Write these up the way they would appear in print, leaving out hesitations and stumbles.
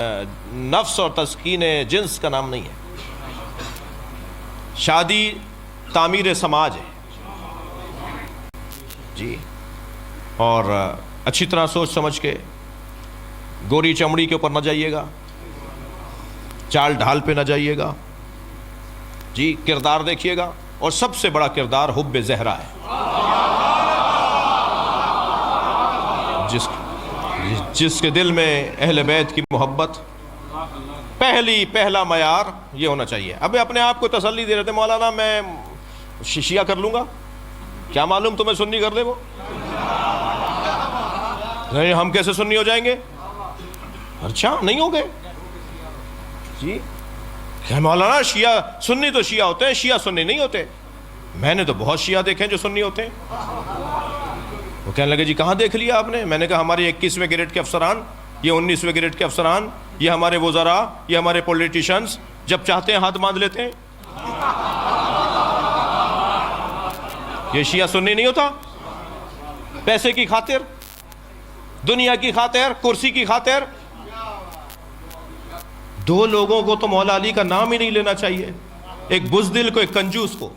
نفس اور تسکین جنس کا نام نہیں ہے. شادی تعمیر سماج ہے جی. اور اچھی طرح سوچ سمجھ کے گوری چمڑی کے اوپر نہ جائیے گا, چال ڈھال پہ نہ جائیے گا جی. کردار دیکھیے گا, اور سب سے بڑا کردار حب زہرا ہے. جس کے دل میں اہل بیت کی محبت, پہلا معیار یہ ہونا چاہیے. اب اپنے آپ کو تسلی دے رہے تھے مولانا میں شیعہ کر لوں گا, کیا معلوم تمہیں سنی کر دے وہ. نہیں ہم کیسے سنی ہو جائیں گے؟ اچھا نہیں ہو گئے جی. کہ مولانا شیعہ سنی تو شیعہ ہوتے ہیں, شیعہ سنی نہیں ہوتے. میں نے تو بہت شیعہ دیکھے ہیں جو سنی ہوتے ہیں. وہ کہنے لگے جی کہاں دیکھ لیا آپ نے؟ میں نے کہا ہمارے 21ویں گریڈ کے افسران, یہ 19ویں گریڈ کے افسران, یہ ہمارے وزراء, یہ ہمارے پولیٹیشنز جب چاہتے ہیں ہاتھ باندھ لیتے ہیں. یہ شیعہ سنی نہیں ہوتا. پیسے کی خاطر, دنیا کی خاطر, کرسی کی خاطر. دو لوگوں کو تو مولا علی کا نام ہی نہیں لینا چاہیے, ایک بزدل کو, ایک کنجوس کو.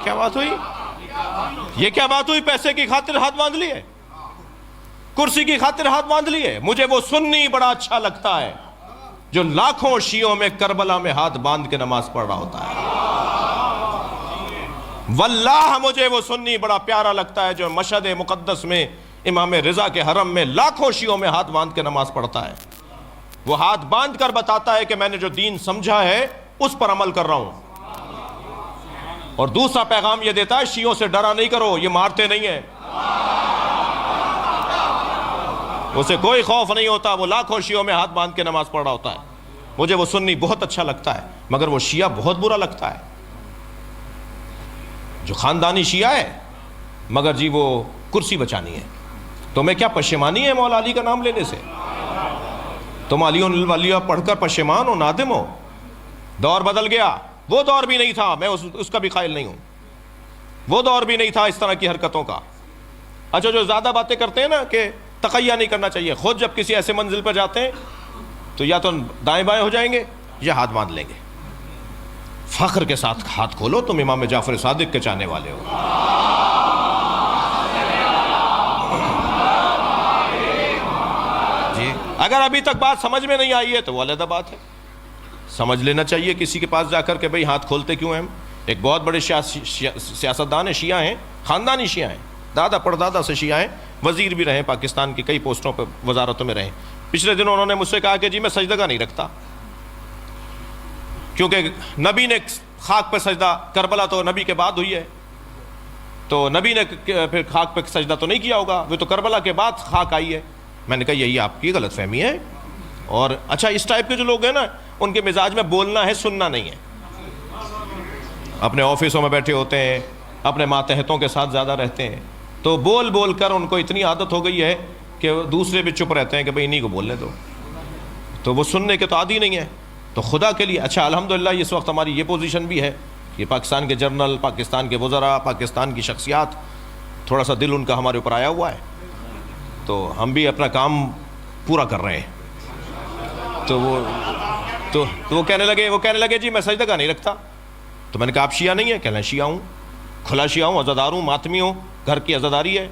کیا بات ہوئی؟ یہ کیا بات ہوئی؟ پیسے کی خاطر ہاتھ باندھ لیے, کرسی کی خاطر ہاتھ باندھ لیے. مجھے وہ سنی بڑا اچھا لگتا ہے جو لاکھوں شیعوں میں کربلا میں ہاتھ باندھ کے نماز پڑھ رہا ہوتا ہے. واللہ مجھے وہ سنی بڑا پیارا لگتا ہے جو مشہد مقدس میں امام رضا کے حرم میں لاکھوں شیعوں میں ہاتھ باندھ کے نماز پڑھتا ہے. وہ ہاتھ باندھ کر بتاتا ہے کہ میں نے جو دین سمجھا ہے اس پر عمل کر رہا ہوں. اور دوسرا پیغام یہ دیتا ہے شیعوں سے ڈرا نہیں کرو, یہ مارتے نہیں ہیں, اسے کوئی خوف نہیں ہوتا, وہ لاکھوں شیعوں میں ہاتھ باندھ کے نماز پڑھ رہا ہوتا ہے. مجھے وہ سنی بہت اچھا لگتا ہے, مگر وہ شیعہ بہت برا لگتا ہے جو خاندانی شیعہ ہے مگر جی وہ کرسی بچانی ہے. تمہیں کیا پشیمانی ہے مولا علی کا نام لینے سے؟ تم علی الولیہ پڑھ کر پشیمان ہو, نادم ہو. دور بدل گیا, وہ دور بھی نہیں تھا, میں اس کا بھی قائل نہیں ہوں. وہ دور بھی نہیں تھا اس طرح کی حرکتوں کا. اچھا جو زیادہ باتیں کرتے ہیں نا کہ تقیہ نہیں کرنا چاہیے, خود جب کسی ایسے منزل پر جاتے ہیں تو یا تو دائیں بائیں ہو جائیں گے یا ہاتھ باندھ لیں گے. فخر کے ساتھ ہاتھ کھولو, تم امام جعفر صادق کے چاہنے والے ہو. جی اگر ابھی تک بات سمجھ میں نہیں آئی ہے تو وہ علیحدہ بات ہے. سمجھ لینا چاہیے کسی کے پاس جا کر کہ بھئی ہاتھ کھولتے کیوں ہیں ہم. ایک بہت بڑے سیاستدان ہیں, شیعہ ہیں, خاندانی شیعہ ہیں, دادا پردادا سے شیعہ ہیں, وزیر بھی رہے, پاکستان کی کئی پوسٹوں پہ وزارتوں میں رہے. پچھلے دنوں انہوں نے مجھ سے کہا کہ جی میں سجدہ نہیں رکھتا, کیونکہ نبی نے خاک پہ سجدہ, کربلا تو نبی کے بعد ہوئی ہے, تو نبی نے پھر خاک پہ سجدہ تو نہیں کیا ہوگا, وہ تو کربلا کے بعد خاک آئی ہے. میں نے کہا یہی آپ کی غلط فہمی ہے. اور اچھا اس ٹائپ کے جو لوگ ہیں نا, ان کے مزاج میں بولنا ہے, سننا نہیں ہے. اپنے آفسوں میں بیٹھے ہوتے ہیں, اپنے ماتحتوں کے ساتھ زیادہ رہتے ہیں, تو بول بول کر ان کو اتنی عادت ہو گئی ہے کہ دوسرے بھی چپ رہتے ہیں کہ بھئی انہی کو بولنے دو, تو وہ سننے کے تو عادی نہیں ہے. تو خدا کے لیے اچھا الحمدللہ اس وقت ہماری یہ پوزیشن بھی ہے کہ پاکستان کے جنرل, پاکستان کے وزراء, پاکستان کی شخصیات, تھوڑا سا دل ان کا ہمارے اوپر آیا ہوا ہے, تو ہم بھی اپنا کام پورا کر رہے ہیں. تو وہ کہنے لگے جی میں سجدہ نہیں رکھتا. تو میں نے کہا آپ شیعہ نہیں ہیں؟ کہنے لگے شیعہ ہوں, کھلا شیعہ ہوں, عزادار ہوں, ماتمی ہوں, گھر کی عزاداری ہے,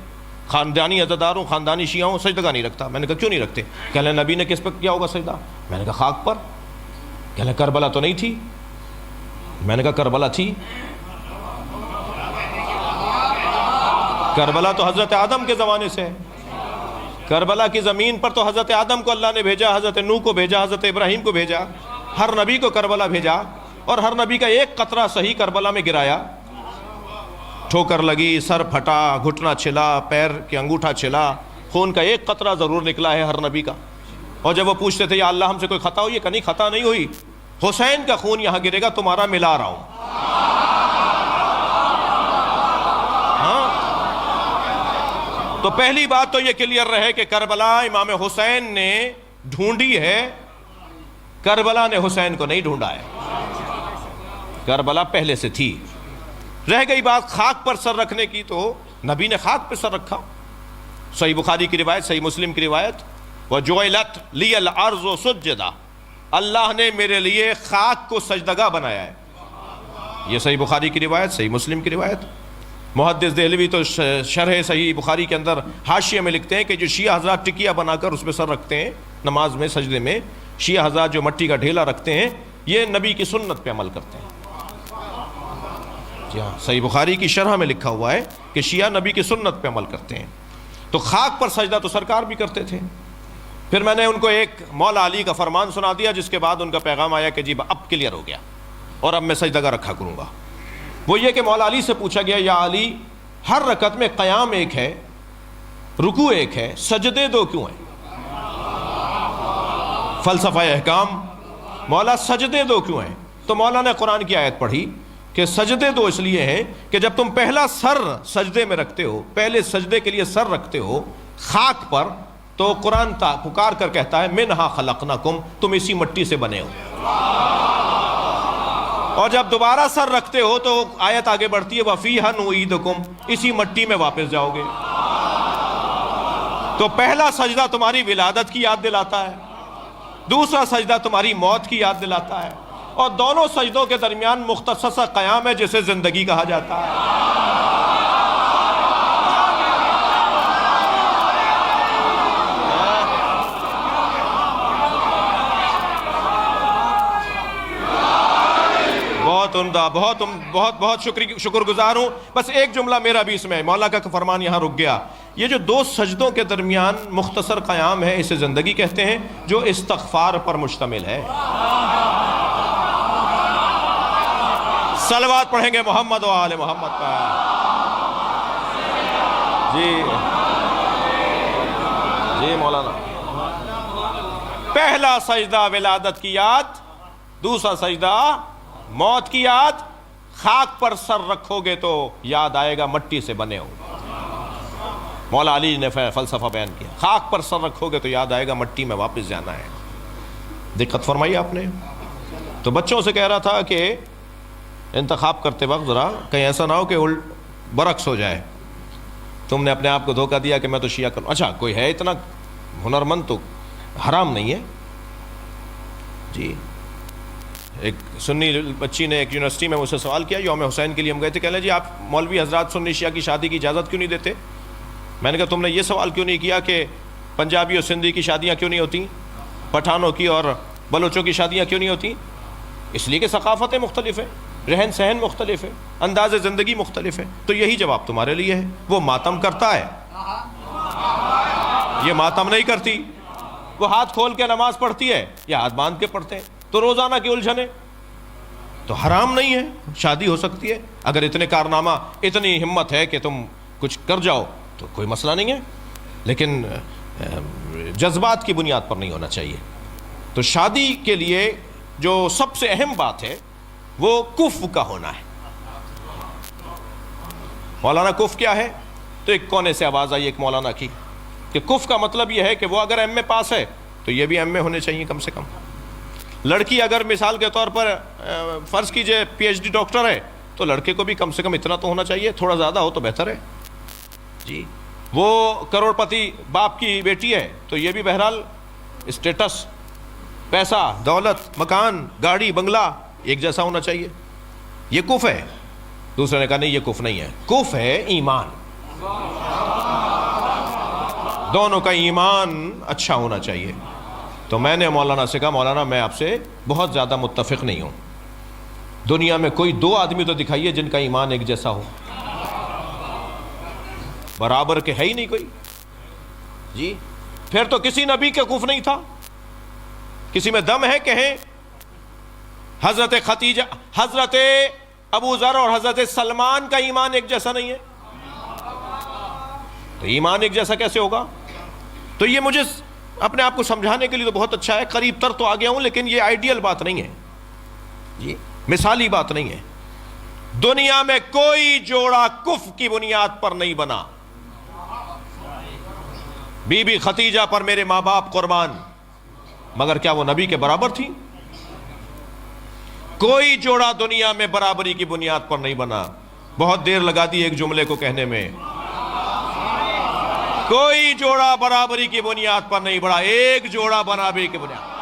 خاندانی عزادار ہوں, خاندانی شیعہ ہوں, سجدہ نہیں رکھتا. میں نے کہا کیوں نہیں رکھتے؟ کہنے لگے نبی نے کس پر کیا ہوگا سجدہ؟ میں نے کہا خاک پر. کہنے لگے کربلا تو نہیں تھی؟ میں نے کہا کربلا تھی. کربلا تو حضرت آدم کے زمانے سے ہے. کربلا کی زمین پر تو حضرت آدم کو اللہ نے بھیجا, حضرت نوح کو بھیجا, حضرت ابراہیم کو بھیجا, ہر نبی کو کربلا بھیجا, اور ہر نبی کا ایک قطرہ صحیح کربلا میں گرایا. ٹھوکر لگی, سر پھٹا, گھٹنا چھلا, پیر کے انگوٹھا چھلا, خون کا ایک قطرہ ضرور نکلا ہے ہر نبی کا. اور جب وہ پوچھتے تھے یا اللہ ہم سے کوئی خطا ہوئی ہے, کہ نہیں خطا نہیں ہوئی, حسین کا خون یہاں گرے گا, تمہارا ملا رہا ہوں. تو پہلی بات تو یہ کلیئر رہے کہ کربلا امام حسین نے ڈھونڈی ہے، کربلا نے حسین کو نہیں ڈھونڈا ہے، کربلا پہلے سے تھی۔ رہ گئی بات خاک پر سر رکھنے کی، تو نبی نے خاک پہ سر رکھا۔ صحیح بخاری کی روایت، صحیح مسلم کی روایت، وَجُعِلَتْ لِيَ الْأَرْضُ سُجَّدًا، اللہ نے میرے لیے خاک کو سجدگاہ بنایا ہے۔ یہ صحیح بخاری کی روایت، صحیح مسلم کی روایت۔ محدث دہلوی تو شرح صحیح بخاری کے اندر حاشیے میں لکھتے ہیں کہ جو شیعہ حضرات ٹکیا بنا کر اس پہ سر رکھتے ہیں نماز میں، سجدے میں، شیعہ حضرات جو مٹی کا ڈھیلا رکھتے ہیں، یہ نبی کی سنت پہ عمل کرتے ہیں۔ جی ہاں، صحیح بخاری کی شرح میں لکھا ہوا ہے کہ شیعہ نبی کی سنت پہ عمل کرتے ہیں۔ تو خاک پر سجدہ تو سرکار بھی کرتے تھے۔ پھر میں نے ان کو ایک مولا علی کا فرمان سنا دیا، جس کے بعد ان کا پیغام آیا کہ جی اب کلیئر ہو گیا اور اب میں سجدگاہ رکھا کروں گا۔ وہ یہ کہ مولا علی سے پوچھا گیا، یا علی، ہر رکعت میں قیام ایک ہے، رکوع ایک ہے، سجدے دو کیوں ہیں؟ فلسفہ احکام، مولا سجدے دو کیوں ہیں؟ تو مولا نے قرآن کی آیت پڑھی کہ سجدے دو اس لیے ہیں کہ جب تم پہلا سر سجدے میں رکھتے ہو، پہلے سجدے کے لیے سر رکھتے ہو خاک پر، تو قرآن پکار کر کہتا ہے منہا خلقناکم، تم اسی مٹی سے بنے ہو۔ اور جب دوبارہ سر رکھتے ہو تو آیت آگے بڑھتی ہے وَفِيهَا نُعِيدُكُمْ، اسی مٹی میں واپس جاؤ گے۔ تو پہلا سجدہ تمہاری ولادت کی یاد دلاتا ہے، دوسرا سجدہ تمہاری موت کی یاد دلاتا ہے، اور دونوں سجدوں کے درمیان مختصر سا قیام ہے جسے زندگی کہا جاتا ہے۔ بہت عمدہ، بہت شکر گزار ہوں۔ بس ایک جملہ میرا بھی اس میں، مولا کا فرمان یہاں رک گیا۔ یہ جو دو سجدوں کے درمیان مختصر قیام ہے، اسے زندگی کہتے ہیں، جو استغفار پر مشتمل ہے۔ صلوات پڑھیں گے محمد و آل محمد پر۔ جی مولانا، پہلا سجدہ ولادت کی یاد، دوسرا سجدہ موت کی یاد۔ خاک پر سر رکھو گے تو یاد آئے گا مٹی سے بنے ہو۔ مولا علی نے فلسفہ بیان کیا، خاک پر سر رکھو گے تو یاد آئے گا مٹی میں واپس جانا ہے۔ دقت فرمائی آپ نے۔ تو بچوں سے کہہ رہا تھا کہ انتخاب کرتے وقت ذرا کہیں ایسا نہ ہو کہ برعکس ہو جائے، تم نے اپنے آپ کو دھوکہ دیا کہ میں تو شیعہ کروں۔ اچھا کوئی ہے اتنا ہنرمند تو حرام نہیں ہے۔ جی ایک سنی بچی نے ایک یونیورسٹی میں مجھ سے سوال کیا، یوم حسین کے لیے ہم گئے تھے، کہہ لیں جی آپ مولوی حضرات سنی شیعہ کی شادی کی اجازت کیوں نہیں دیتے؟ میں نے کہا تم نے یہ سوال کیوں نہیں کیا کہ پنجابی اور سندھی کی شادیاں کیوں نہیں ہوتی، پٹھانوں کی اور بلوچوں کی شادیاں کیوں نہیں ہوتی؟ اس لیے کہ ثقافتیں مختلف ہیں، رہن سہن مختلف ہے، انداز زندگی مختلف ہے۔ تو یہی جواب تمہارے لیے ہے۔ وہ ماتم کرتا ہے، یہ ماتم نہیں کرتی۔ وہ ہاتھ کھول کے نماز پڑھتی ہے، یہ ہاتھ باندھ کے پڑھتے ہیں۔ تو روزانہ کی الجھنیں، تو حرام نہیں ہے، شادی ہو سکتی ہے۔ اگر اتنے کارنامہ، اتنی ہمت ہے کہ تم کچھ کر جاؤ تو کوئی مسئلہ نہیں ہے، لیکن جذبات کی بنیاد پر نہیں ہونا چاہیے۔ تو شادی کے لیے جو سب سے اہم بات ہے وہ کفو کا ہونا ہے۔ مولانا کف کیا ہے؟ تو ایک کونے سے آواز آئی ایک مولانا کی کہ کف کا مطلب یہ ہے کہ وہ اگر ایم اے پاس ہے تو یہ بھی ایم اے ہونے چاہیے کم سے کم۔ لڑکی اگر مثال کے طور پر فرض کیجئے پی ایچ ڈی ڈاکٹر ہے تو لڑکے کو بھی کم سے کم اتنا تو ہونا چاہیے، تھوڑا زیادہ ہو تو بہتر ہے۔ جی وہ کروڑ پتی باپ کی بیٹی ہے تو یہ بھی بہرحال اسٹیٹس، پیسہ، دولت، مکان، گاڑی، بنگلہ ایک جیسا ہونا چاہیے۔ یہ کف ہے۔ دوسرے نے کہا نہیں یہ کف نہیں ہے، کف ہے ایمان، دونوں کا ایمان اچھا ہونا چاہیے۔ تو میں نے مولانا سے کہا مولانا میں آپ سے بہت زیادہ متفق نہیں ہوں، دنیا میں کوئی دو آدمی تو دکھائیے جن کا ایمان ایک جیسا ہو، برابر کے ہے ہی نہیں کوئی۔ جی پھر تو کسی نبی کے کف نہیں تھا، کسی میں دم ہے کہیں حضرت خدیجہ، حضرت ابو ذر اور حضرت سلمان کا ایمان ایک جیسا نہیں ہے، تو ایمان ایک جیسا کیسے ہوگا؟ تو یہ مجھے اپنے آپ کو سمجھانے کے لیے تو بہت اچھا ہے، قریب تر تو آ گیا ہوں، لیکن یہ آئیڈیل بات نہیں ہے، جی مثالی بات نہیں ہے۔ دنیا میں کوئی جوڑا کف کی بنیاد پر نہیں بنا، بی بی ختیجہ پر میرے ماں باپ قربان، مگر کیا وہ نبی کے برابر تھی؟ کوئی جوڑا دنیا میں برابری کی بنیاد پر نہیں بنا۔ بہت دیر لگا دی ایک جملے کو کہنے میں، کوئی جوڑا برابری کی بنیاد پر نہیں بڑھا، ایک جوڑا برابری کی بنیاد۔